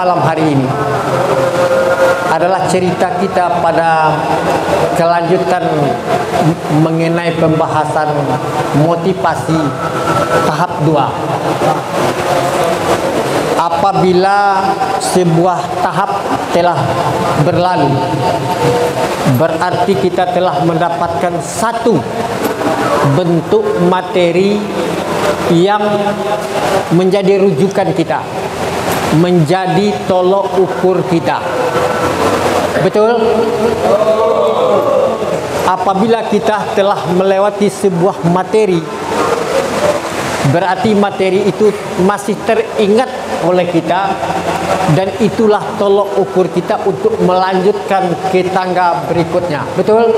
malam hari ini adalah cerita kita pada kelanjutan mengenai pembahasan motivasi tahap 2. Apabila sebuah tahap telah berlalu, berarti kita telah mendapatkan satu bentuk materi yang menjadi rujukan kita, menjadi tolok ukur kita. Betul? Apabila kita telah melewati sebuah materi, berarti materi itu masih teringat oleh kita, dan itulah tolok ukur kita untuk melanjutkan ke tangga berikutnya. Betul?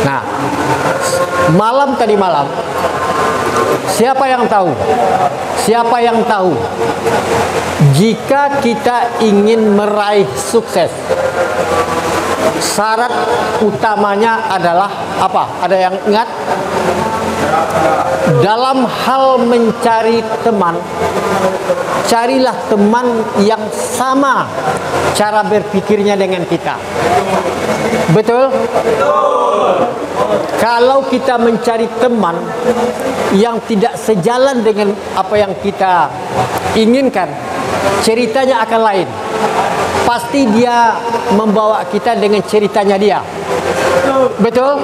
Nah, tadi malam, siapa yang tahu? Siapa yang tahu? Jika kita ingin meraih sukses, syarat utamanya adalah apa? Ada yang ingat? Dalam hal mencari teman, carilah teman yang sama cara berpikirnya dengan kita. Betul? Kalau kita mencari teman yang tidak sejalan dengan apa yang kita inginkan, ceritanya akan lain. Pasti dia membawa kita dengan ceritanya dia. Betul?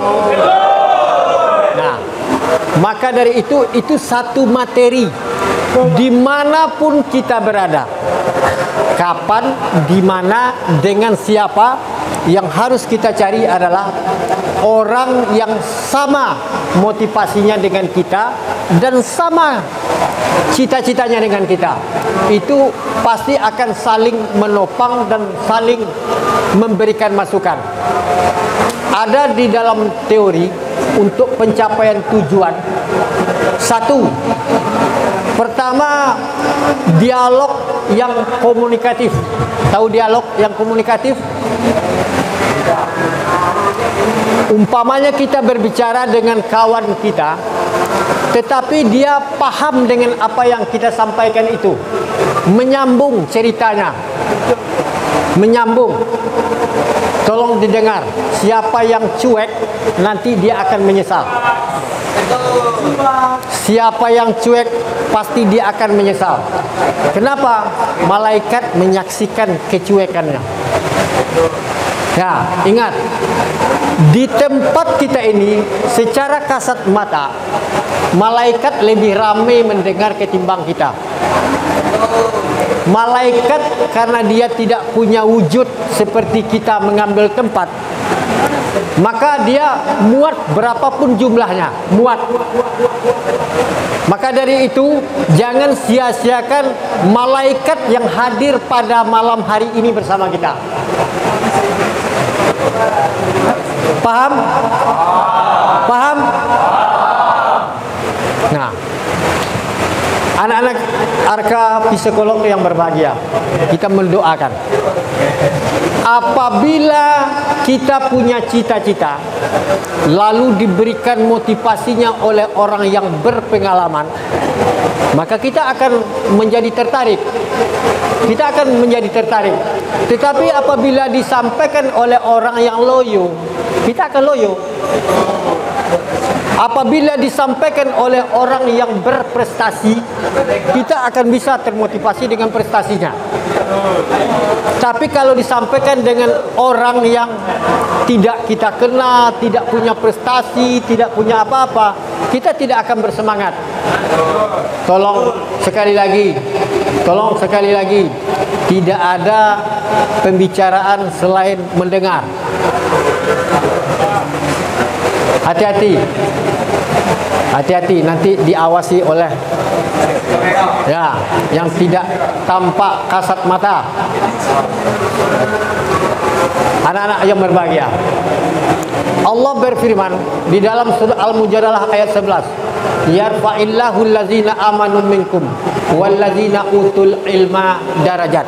Nah, maka dari itu satu materi dimanapun kita berada, kapan, di mana, dengan siapa, yang harus kita cari adalah orang yang sama motivasinya dengan kita dan sama cita-citanya dengan kita. Itu pasti akan saling menopang dan saling memberikan masukan. Ada di dalam teori untuk pencapaian tujuan. Satu, pertama, dialog yang komunikatif. Tahu dialog yang komunikatif? Umpamanya kita berbicara dengan kawan kita, tetapi dia paham dengan apa yang kita sampaikan itu, menyambung ceritanya, menyambung. Tolong didengar, siapa yang cuek nanti dia akan menyesal. Siapa yang cuek pasti dia akan menyesal. Kenapa? Malaikat menyaksikan kecuekannya. Ya, ingat, di tempat kita ini secara kasat mata malaikat lebih ramai mendengar ketimbang kita. Malaikat karena dia tidak punya wujud seperti kita mengambil tempat, maka dia muat berapapun jumlahnya, muat. Maka dari itu jangan sia-siakan malaikat yang hadir pada malam hari ini bersama kita. Paham? Paham? Nah, anak-anak Arka psikolog yang berbahagia, kita mendoakan. Apabila kita punya cita-cita, lalu diberikan motivasinya oleh orang yang berpengalaman, maka kita akan menjadi tertarik. Kita akan menjadi tertarik. Tetapi apabila disampaikan oleh orang yang loyo, kita akan loyo. Apabila disampaikan oleh orang yang berprestasi, kita akan bisa termotivasi dengan prestasinya. Tapi kalau disampaikan dengan orang yang tidak kita kenal, tidak punya prestasi, tidak punya apa-apa, kita tidak akan bersemangat. Tolong sekali lagi, tidak ada pembicaraan selain mendengar. Hati-hati, nanti diawasi oleh ya yang tidak tampak kasat mata. Anak-anak yang berbahagia, Allah berfirman di dalam surah Al-Mujadalah ayat 11, yarfa'illahu allazina amanu minkum wallazina utul ilma darajat.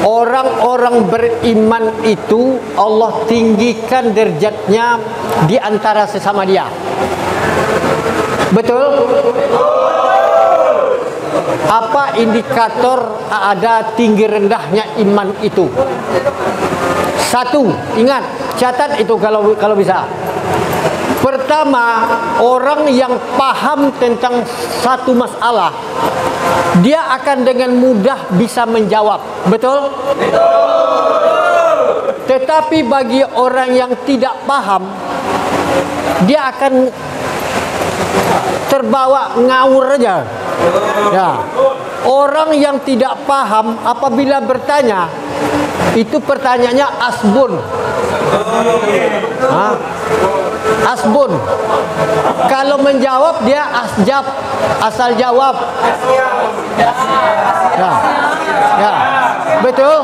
Orang-orang beriman itu Allah tinggikan derajatnya di antara sesama dia. Betul? Apa indikator ada tinggi rendahnya iman itu? Satu, ingat, catat itu kalau bisa. Pertama, orang yang paham tentang satu masalah, dia akan dengan mudah bisa menjawab. Betul? Tetapi bagi orang yang tidak paham, dia akan terbawa ngawur aja. Ya. Orang yang tidak paham apabila bertanya, itu pertanyaannya asbun. Asbun. Kalau menjawab dia asjab, asal jawab. Ya. Ya. Betul?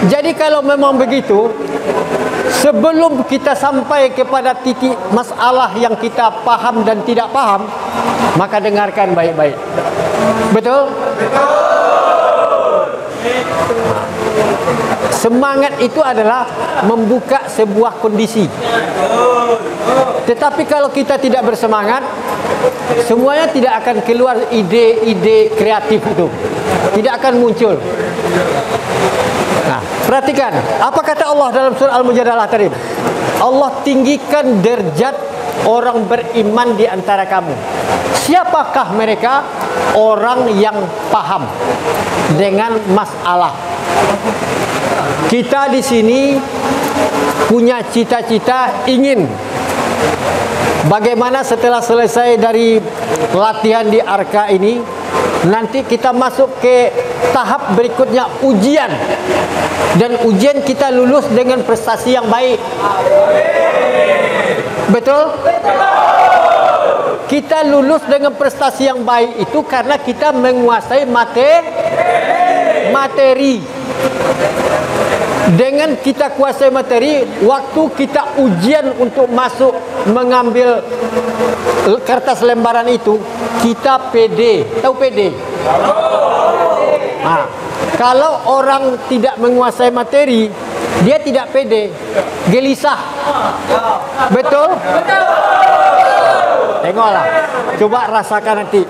Jadi kalau memang begitu, sebelum kita sampai kepada titik masalah yang kita paham dan tidak paham, maka dengarkan baik-baik. Betul? Semangat itu adalah membuka sebuah kondisi. Tetapi kalau kita tidak bersemangat, semuanya tidak akan keluar ide-ide kreatif itu. Tidak akan muncul. Nah, perhatikan apa kata Allah dalam surah Al-Mujadalah tadi. Allah tinggikan derajat orang beriman di antara kamu. Siapakah mereka? Orang yang paham dengan masalah. Kita di sini punya cita-cita ingin bagaimana setelah selesai dari latihan di Arka ini, nanti kita masuk ke tahap berikutnya, ujian. Dan ujian kita lulus dengan prestasi yang baik. Betul? Kita lulus dengan prestasi yang baik itu karena kita menguasai materi. Dengan kita kuasai materi, waktu kita ujian untuk masuk mengambil kertas lembaran itu, kita pede. Tahu pede? Nah, kalau orang tidak menguasai materi, dia tidak pede, gelisah. Betul? Tengoklah, coba rasakan nanti.